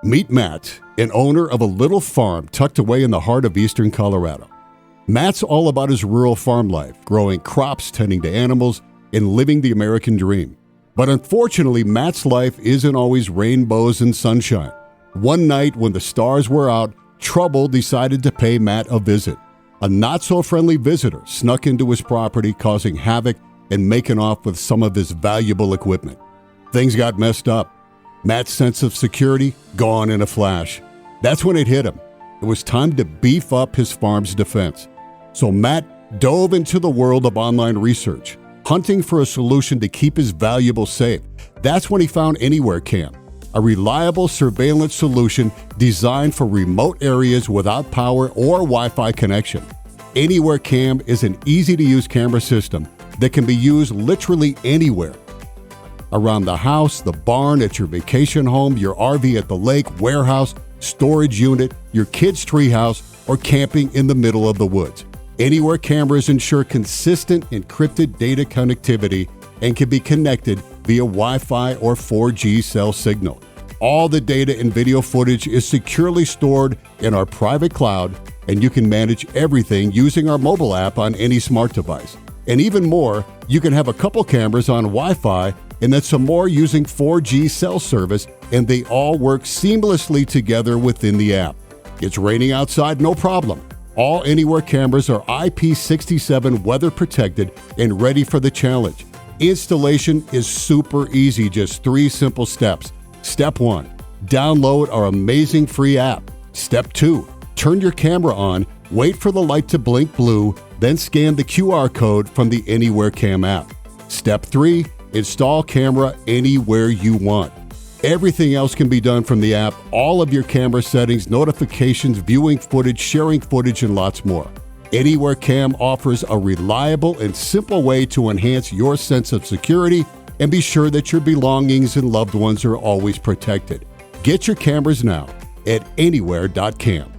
Meet Matt, an owner of a little farm tucked away in the heart of eastern Colorado. Matt's all about his rural farm life, growing crops, tending to animals, and living the American dream. But unfortunately, Matt's life isn't always rainbows and sunshine. One night when the stars were out, trouble decided to pay Matt a visit. A not-so-friendly visitor snuck into his property, causing havoc and making off with some of his valuable equipment. Things got messed up. Matt's sense of security gone in a flash. That's when it hit him. It was time to beef up his farm's defense. So Matt dove into the world of online research, hunting for a solution to keep his valuables safe. That's when he found AnywhereCam, a reliable surveillance solution designed for remote areas without power or Wi-Fi connection. AnywhereCam is an easy-to-use camera system that can be used literally anywhere. Around the house, the barn, at your vacation home, your RV at the lake, warehouse, storage unit, your kid's treehouse, or camping in the middle of the woods. Anywhere cameras ensure consistent encrypted data connectivity and can be connected via Wi-Fi or 4G cell signal. All the data and video footage is securely stored in our private cloud, and you can manage everything using our mobile app on any smart device. And even more, you can have a couple cameras on Wi-Fi and then some more using 4G cell service, and they all work seamlessly together within the app. It's raining outside, no problem. All Anywhere cameras are IP67 weather protected and ready for the challenge. Installation is super easy, just 3 simple steps. Step 1, download our amazing free app. Step 2, turn your camera on, wait for the light to blink blue, then scan the QR code from the AnywhereCam app. Step 3, install camera anywhere you want. Everything else can be done from the app, all of your camera settings, notifications, viewing footage, sharing footage, and lots more. AnywhereCam offers a reliable and simple way to enhance your sense of security and be sure that your belongings and loved ones are always protected. Get your cameras now at Anywhere.Cam.